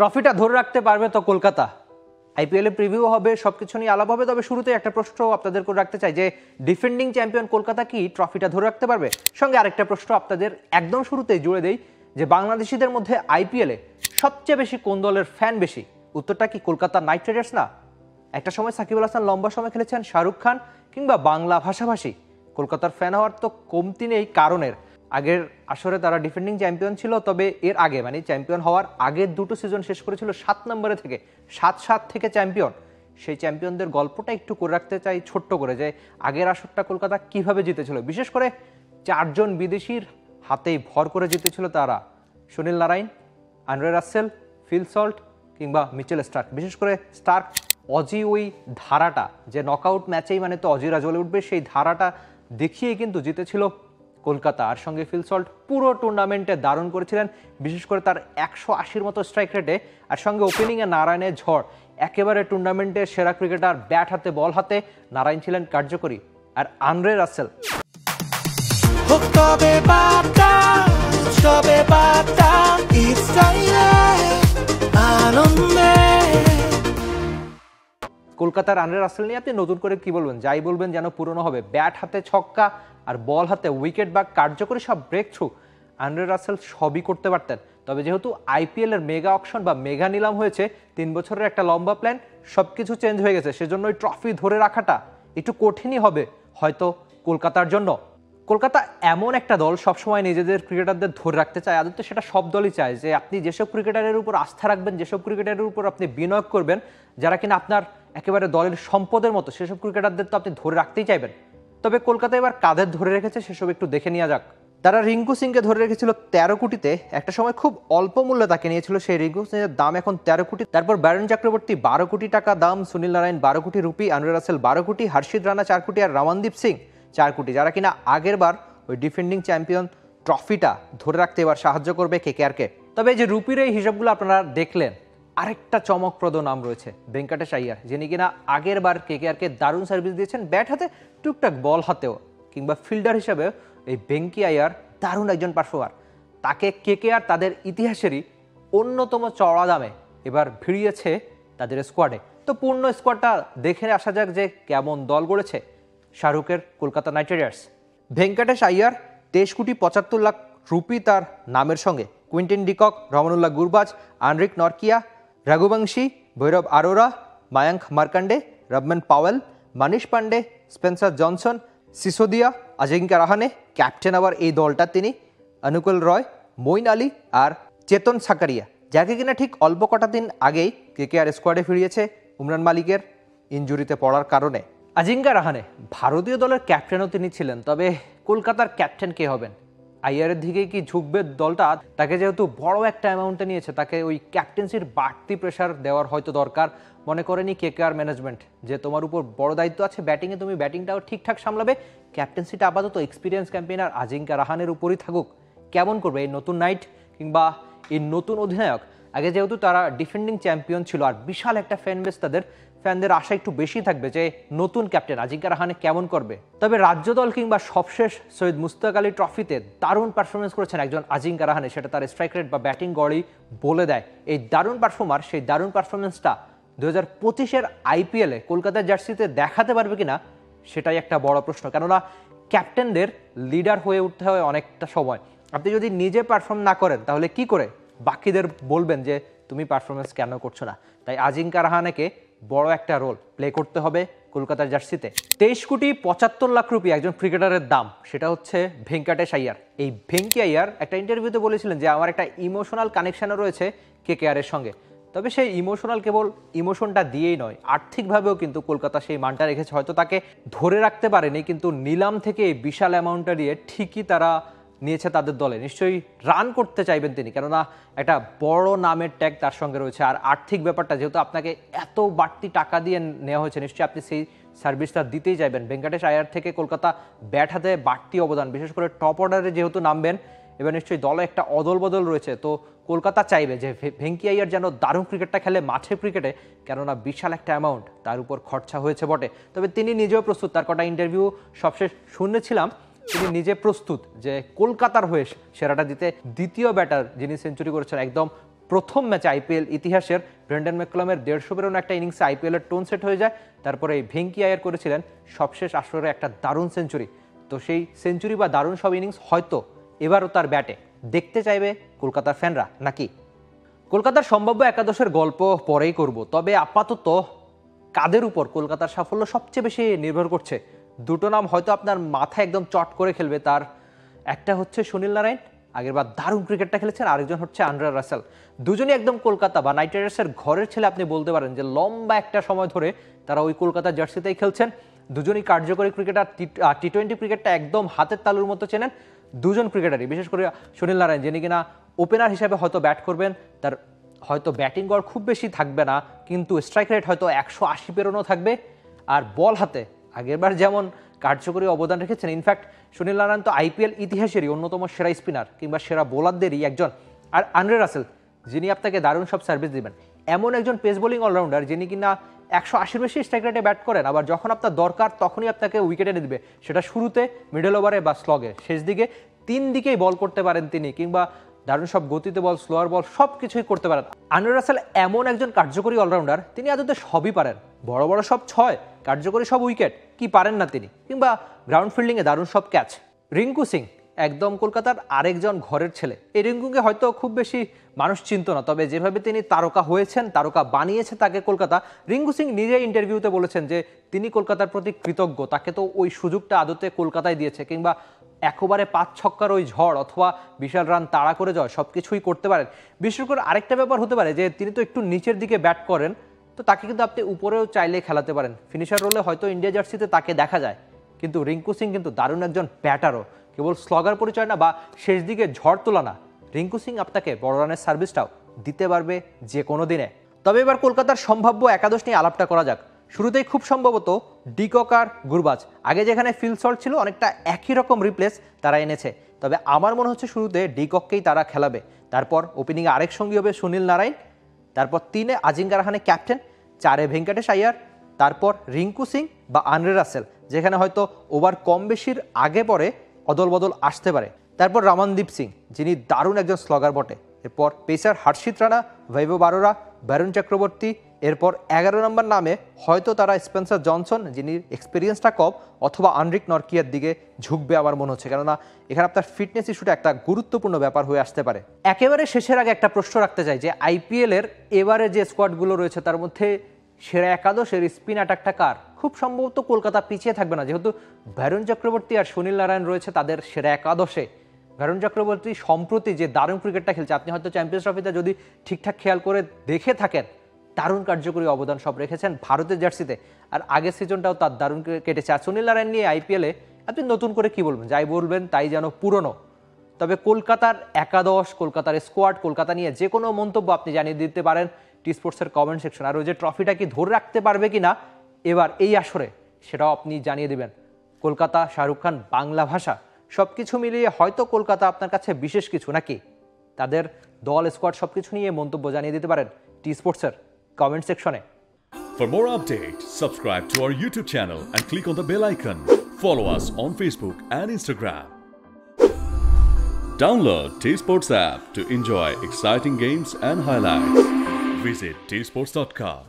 ট্রফিটা ধরে রাখতে পারবে তো কলকাতা? আইপিএল এ প্রিভিউ হবে, সবকিছু নিয়ে আলাপ হবে। তবে শুরুতে একটা প্রশ্ন আপনাদের করে রাখতে চাই যে ডিফেন্ডিং চ্যাম্পিয়ন কলকাতা কি ট্রফিটা ধরে রাখতে পারবে? সঙ্গে আরেকটা প্রশ্ন আপনাদের একদম শুরুতেই জুড়ে দেই যে বাংলাদেশিদের মধ্যে আইপিএল এ সবচেয়ে বেশি কোন দলের ফ্যান বেশি? উত্তরটা কি কলকাতা নাইট রাইডার্স না? একটা সময় সাকিব আল হাসান লম্বা সময় খেলেছেন, শাহরুখ খান কিংবা বাংলা ভাষাভাষী। কলকাতার ফ্যান হওয়ার তো কমতি নেই কারণের। আগের আসরে তারা ডিফেন্ডিং চ্যাম্পিয়ন ছিল, তবে এর আগে মানে চ্যাম্পিয়ন হওয়ার আগের দুটো সিজন শেষ করেছিল 7 নম্বরে থেকে, 7-7 থেকে চ্যাম্পিয়ন। সেই চ্যাম্পিয়নদের গল্পটা একটু করে রাখতে চাই ছোট্ট করে, যে আগের আসরটা কলকাতা কিভাবে জিতেছিল। বিশেষ করে 4 জন বিদেশির হাতেই ভর করে জিতেছিল তারা। Sunil Narine, Andre Russell, Phil Salt কিংবা মিচেল স্টার্ক। বিশেষ করে স্টার্ক অজি ওই ধারাটা, যে নকআউট ম্যাচেই মানে তো অজিরা জ্বলে উঠবে, সেই ধারাটা দেখিয়েই কিন্তু জিতেছিল কলকাতা। আর সঙ্গে ফিল সল্ট পুরো টুর্নামেন্টে দারুণ করেছিলেন, বিশেষ করে তার 180-র মতো স্ট্রাইক রেটে। আর সঙ্গে ওপেনিংয়ে নারায়ণের ঝড়, একেবারে টুর্নামেন্টের সেরা ক্রিকেটার। ব্যাট হাতে বল হাতে নারায়ণ ছিলেন কার্যকরী। আর আন্দ্রে রাসেল কলকাতার আন্দ্রে রাসেল নিয়ে আপনি নতুন করে কি বলবেন? যাই বলবেন যেন পুরনো হবে। ব্যাট হাতে ছক্কা আর বল হাতে উইকেট বা কার্যকরী সব ব্রেক থ্রু আন্দ্রে রাসেল সবই করতে পারতেন। তবে যেহেতু আইপিএল এর মেগা অকশন বা মেগা নিলাম হয়েছে, 3 বছরের একটা লম্বা প্ল্যান, সবকিছু চেঞ্জ হয়ে গেছে। সেজন্য ওই ট্রফি ধরে রাখাটা একটু কঠিনই হবে হয়তো কলকাতার জন্য। কলকাতা এমন একটা দল সবসময় নিজেদের ক্রিকেটারদের ধরে রাখতে চায়। আদতে সেটা সব দলই চায়, যে আপনি যেসব ক্রিকেটারের উপর আস্থা রাখবেন, যেসব ক্রিকেটারের উপর আপনি বিনিয়োগ করবেন, যারা কিনা আপনার একেবারে দলের সম্পদের মতো, সেসব ক্রিকেটারদের তো আপনি ধরে রাখতেই চাইবেন। তবে কলকাতা এবার কাদের ধরে রেখেছে সেসব একটু দেখে নেওয়া যাক। তারা রিঙ্কু সিংকে ধরে রেখেছিল 13 কোটিতে। একটা সময় খুব অল্প মূল্যে তাকে নিয়েছিল, সেই রিঙ্কু সিংয়ের দাম এখন 13 কোটি। তারপর ব্যারন চক্রবর্তী 12 কোটি টাকা দাম, সুনীল নারায়ণ 12 কোটি রুপি, আন্দ্রে রাসেল 12 কোটি, হর্ষিত রানা 4 কোটি আর রমনদীপ সিং 4 কোটি, যারা কিনা আগের বার ওই ডিফেন্ডিং চ্যাম্পিয়ন ট্রফিটা ধরে রাখতে এবার সাহায্য করবে কেকেআরকে। তবে এই যে রুপির এই হিসাবগুলো আপনারা দেখলেন, আরেকটা চমকপ্রদ নাম রয়েছে ভেঙ্কটেশ আইয়ার, যিনি কিনা আগের বার কেকেআরকে দারুণ সার্ভিস দিয়েছেন, ব্যাট হাতে টুকটাক বল হাতেও, কিংবা ফিল্ডার হিসেবে এই ভেঙ্কি আইয়ার দারুণ একজন পারফর্মার। তাকে কেকেআর তাদের ইতিহাসেরই অন্যতম চড়া দামে এবার ভিড়িয়েছে তাদের স্কোয়াডে। তো পূর্ণ স্কোয়াডটা দেখে আসা যাক যে কেমন দল গড়েছে শাহরুখের Kolkata Knight Riders. Venkatesh Iyer 23 crore 75 lakh rupee তার নামের সঙ্গে। Quinton de Kock, Rahmanullah Gurbaz, Anrich Nortje, Raghuvanshi, Bhairav Arora, Mayank Markande, Rovman Powell, Manish Pandey, Spencer Johnson, Sisodia, Ajinkya Rahane. Captain আবার এই দলটা তিনি, অনুকুল রয়, মঈন আলী আর চেতন সাকারিয়া, যাকে কিনা ঠিক অল্প কটা দিন আগেই কেকেআর স্কোয়াডে ফিরিয়েছে উমরান মালিকের ইনজুরিতে পড়ার কারণে। অজিঙ্ক্য রাহানে ভারতীয় দলের ক্যাপ্টেনও তিনি ছিলেন। তবে কলকাতার ক্যাপ্টেন কে হবেন? আইয়ারের দিকে কি ঝুঁকবে দলটা? তাকে যেহেতু বড় একটা অ্যামাউন্টে নিয়েছে, তাকে ওই ক্যাপ্টেন্সির বাড়তি প্রেশার দেওয়ার হয়তো দরকার মনে করেনি কেকেআর ম্যানেজমেন্ট, যে তোমার উপর বড় দায়িত্ব আছে ব্যাটিংয়ে, তুমি ব্যাটিংটাও ঠিকঠাক সামলাবে, ক্যাপ্টেন্সিটা আপাতত এক্সপিরিয়েন্স ক্যাম্পেইনার অজিঙ্ক্য রাহানের উপরই থাকুক। কেমন করবে এই নতুন নাইট কিংবা এই নতুন অধিনায়ক? আগে যেহেতু তারা ডিফেন্ডিং চ্যাম্পিয়ন ছিল আর বিশাল একটা ফ্যান বেস, তাদের ফ্যানদের আশা একটু বেশি থাকবে যে নতুন ক্যাপ্টেন অজিঙ্ক্য রাহানে কেমন করবে। তবে রাজ্য দল কিংবা সবশেষ সৈয়দ মুশতাক আলী ট্রফিতে দারুণ পারফরমেন্স করেছেন একজন অজিঙ্ক্য রাহানে, সেটা তার স্ট্রাইক রেট বা ব্যাটিং গড়ই বলে দেয়। এই দারুণ পারফর্মার, সেই দারুণ পারফরমেন্সটা 2025-এর আইপিএলে কলকাতার জার্সিতে দেখাতে পারবে কিনা সেটাই একটা বড় প্রশ্ন। কেননা ক্যাপ্টেনদের লিডার হয়ে উঠতে হয় অনেকটা সময়। আপনি যদি নিজে পারফর্ম না করেন তাহলে কি করে বাকিদের বলবেন যে তুমি পারফরমেন্স কেন করছো না? তাই অজিঙ্ক্য রাহানেকে বড় একটা রোল প্লে করতে হবে কলকাতার জার্সিতে। 23 কোটি 75 লাখ রুপি একজন ক্রিকেটারের দাম, সেটা হচ্ছে ভেঙ্কটেশ আইয়ার। এই ভেঙ্কি আইয়ার একটা ইন্টারভিউতে বলেছিলেন যে আমার একটা ইমোশনাল কানেকশনও রয়েছে কেকেআরের সঙ্গে। তবে সেই ইমোশনাল কেবল ইমোশনটা দিয়েই নয়, আর্থিকভাবেও কিন্তু কলকাতা সেই মানটা রেখেছে। হয়তো তাকে ধরে রাখতে পারেনি, কিন্তু নিলাম থেকে এই বিশাল অ্যামাউন্টটা দিয়ে ঠিকই তারা নিয়েছে তাদের দলে। নিশ্চয়ই রান করতে চাইবেন তিনি, কেননা একটা বড় নামের ট্যাগ তার সঙ্গে রয়েছে। আর আর্থিক ব্যাপারটা যেহেতু আপনাকে এত বাড়তি টাকা দিয়ে নেওয়া হয়েছে, নিশ্চয়ই আপনি সেই সার্ভিসটা দিতেই চাইবেন। ভেঙ্কটেশ আইয়ার থেকে কলকাতা ব্যাট হাতে বাড়তি অবদান, বিশেষ করে টপ অর্ডারে যেহেতু নামবেন, এবার নিশ্চয়ই দলে একটা অদল বদল রয়েছে। তো কলকাতা চাইবে যে ভেঙ্কি আইয়ার যেন দারুণ ক্রিকেটটা খেলে মাঠে ক্রিকেটে, কেননা বিশাল একটা অ্যামাউন্ট তার উপর খরচা হয়েছে বটে। তবে তিনি নিজেও প্রস্তুত, তার কটা ইন্টারভিউ সবশেষ শুনেছিলাম, তিনি নিজে প্রস্তুত যে কলকাতার হয়ে সেরাটা দিতে। দ্বিতীয় ব্যাটার যিনি সেঞ্চুরি করেছেন একদম প্রথম ম্যাচে আইপিএল ইতিহাসের ব্রেন্ডন ম্যাককালামের 150 বেরোনো একটা ইনিংসে আইপিএলের টোন সেট হয়ে যায়। তারপরে ভেঙ্কি আয়ার করেছিলেন সবশেষ আসরে একটা দারুণ সেঞ্চুরি। তো সেই সেঞ্চুরি বা দারুণ সব ইনিংস হয়তো এবারও তার ব্যাটে দেখতে চাইবে কলকাতার ফ্যানরা নাকি? কলকাতার সম্ভাব্য একাদশের গল্প পরেই করব, তবে আপাতত কাদের উপর কলকাতার সাফল্য সবচেয়ে বেশি নির্ভর করছে, দুটো নাম হয়তো আপনার মাথায় একদম চট করে খেলবে। তার একটা হচ্ছে সুনীল নারায়ণ, আগেরবার দারুণ ক্রিকেটটা খেলেছেন, আরেকজন হচ্ছে আন্দ্রে রাসেল। দুজনই একদম কলকাতা বা নাইট রাইডার্সের ঘরের ছেলে আপনি বলতে পারেন, যে লম্বা একটা সময় ধরে তারা ওই কলকাতার জার্সিতেই খেলছেন। দুজনই কার্যকরী ক্রিকেটার, টি-20 ক্রিকেটটা একদম হাতের তালুর মতো চেনেন দুজন ক্রিকেটারই। বিশেষ করে সুনীল নারায়ণ, যিনি কিনা ওপেনার হিসেবে হয়তো ব্যাট করবেন, তার হয়তো ব্যাটিং গড় খুব বেশি থাকবে না, কিন্তু স্ট্রাইক রেট হয়তো 180 পেরোনো থাকবে। আর বল হাতে আগেরবার যেমন কার্যকরী অবদান রেখেছেন, ইনফ্যাক্ট সুনীল নারায়ণ তো আইপিএল ইতিহাসেরই অন্যতম সেরা স্পিনার কিংবা সেরা বোলারদেরই একজন। আর আন্দ্রে রাসেল, যিনি আপনাকে দারুণ সব সার্ভিস দিবেন, এমন একজন পেস বোলিং অলরাউন্ডার যিনি কিনা 180 বেশি স্ট্রাইক রেটে ব্যাট করেন, আবার যখন আপনার দরকার তখনই আপনাকে উইকেট এনে দিবে, সেটা শুরুতে, মিডল ওভারে বা স্লগে, শেষ দিকে, তিন দিকেই বল করতে পারেন তিনি, কিংবা দারুণ সব গতিতে বল, স্লোয়ার বল, সব কিছুই করতে পারেন। আন্দ্রে রাসেল এমন একজন কার্যকরী অলরাউন্ডার, তিনি আদতে সবই পারেন, বড় বড় সব 6, কার্যকরী সব উইকেট, কি পারেন না তিনি, কিংবা গ্রাউন্ড ফিল্ডিংয়ে দারুণ সব ক্যাচ। রিঙ্কু সিং একদম কলকাতার আরেকজন ঘরের ছেলে। এই রিঙ্কুকে হয়তো খুব বেশি মানুষ চিনত না, তবে যেভাবে তিনি তারকা হয়েছেন, তারকা বানিয়েছে তাকে কলকাতা। রিঙ্কু সিং নিজেই ইন্টারভিউতে বলেছেন যে তিনি কলকাতার প্রতি কৃতজ্ঞ, তাকে তো ওই সুযোগটা আদতে কলকাতায় দিয়েছে, কিংবা একেবারে 5 ছক্কার ওই ঝড় অথবা বিশাল রান তাড়া করে যাওয়া সব কিছুই করতে পারেন। বিশেষ করে আরেকটা ব্যাপার হতে পারে যে তিনি তো একটু নিচের দিকে ব্যাট করেন, তো তাকে কিন্তু আপনি উপরেও চাইলে খেলাতে পারেন। ফিনিশার রোলে হয়তো ইন্ডিয়া জার্সিতে তাকে দেখা যায়, কিন্তু রিঙ্কু সিং কিন্তু দারুণ একজন ব্যাটারও, কেবল স্লগার পরিচয় না বা শেষ দিকে ঝড় তোলা না, রিঙ্কু সিং আপনাকে বড় রানের সার্ভিসটাও দিতে পারবে যে কোনো দিনে। তবে এবার কলকাতার সম্ভাব্য একাদশ নিয়ে আলাপটা করা যাক। শুরুতেই খুব সম্ভবত ডিকক আর গুরবাজ, আগে যেখানে ফিল সল্ট ছিল অনেকটা একই রকম রিপ্লেস তারা এনেছে, তবে আমার মনে হচ্ছে শুরুতে ডিকককেই তারা খেলাবে। তারপর ওপেনিংয়ে আরেক সঙ্গী হবে সুনীল নারায়ণ, তারপর 3-এ আজিঙ্কা রাহানে ক্যাপ্টেন, 4-এ ভেঙ্কটেশ আয়ার, তারপর রিঙ্কু সিং বা আন্দ্রে রাসেল, যেখানে হয়তো ওভার কম বেশির আগে পরে অদল বদল আসতে পারে, তারপর রমনদীপ সিং, যিনি দারুণ একজন স্লগার বটে, এরপর পেসার হর্ষিত রানা, বৈভব বারোরা, বরুণ চক্রবর্তী, এরপর 11 নম্বর নামে হয়তো তারা স্পেন্সার জনসন, যিনি এক্সপিরিয়েন্সটা কম, অথবা আন্দ্রিক নরকিয়ার দিকে ঝুঁকবে আমার মনে হচ্ছে, কেননা এখানে আপনার ফিটনেস ইস্যুটা একটা গুরুত্বপূর্ণ ব্যাপার হয়ে আসতে পারে। একেবারে শেষের আগে একটা প্রশ্ন রাখতে চাই, যে আইপিএলের এবারে যে স্কোয়াডগুলো রয়েছে তার মধ্যে সেরা একাদশের স্পিন অ্যাটাকটা কার? খুব সম্ভবত কলকাতা পিছিয়ে থাকবে না, যেহেতু বরুণ চক্রবর্তী আর সুনীল নারায়ণ রয়েছে তাদের সেরা একাদশে। বরুণ চক্রবর্তী সম্প্রতি যে দারুণ ক্রিকেটটা খেলছে, আপনি হয়তো চ্যাম্পিয়ন্স ট্রফিতে যদি ঠিকঠাক খেয়াল করে দেখে থাকেন, দারুণ কার্যকরী অবদান সব রেখেছেন ভারতের জার্সিতে, আর আগের সিজনটাও তার দারুণ কেটেছে। আর সুনীল নারায়ণ নিয়ে আইপিএলে আপনি নতুন করে কি বলবেন? যাই বলবেন তাই যেন পুরনো। তবে কলকাতার একাদশ, কলকাতার স্কোয়াড, কলকাতা নিয়ে যে কোনো মন্তব্য আপনি জানিয়ে দিতে পারেন টি স্পোর্টসের কমেন্ট সেকশন। আর ওই যে ট্রফিটা কি ধরে রাখতে পারবে কিনা এবার এই আসরে, সেটাও আপনি জানিয়ে দিবেন। কলকাতা, শাহরুখ খান, বাংলা ভাষা সবকিছু মিলিয়ে হয়তো কলকাতা আপনার কাছে বিশেষ কিছু নাকি? তাদের দল, স্কোয়াড সবকিছু নিয়ে মন্তব্য জানিয়ে দিতে পারেন টি স্পোর্টসের কমেন্ট সেকশনে। For more updates, subscribe to our YouTube channel and click on the bell icon. Follow us on Facebook and Instagram. Download T Sports app to enjoy exciting games and highlights. Visit tsports.com.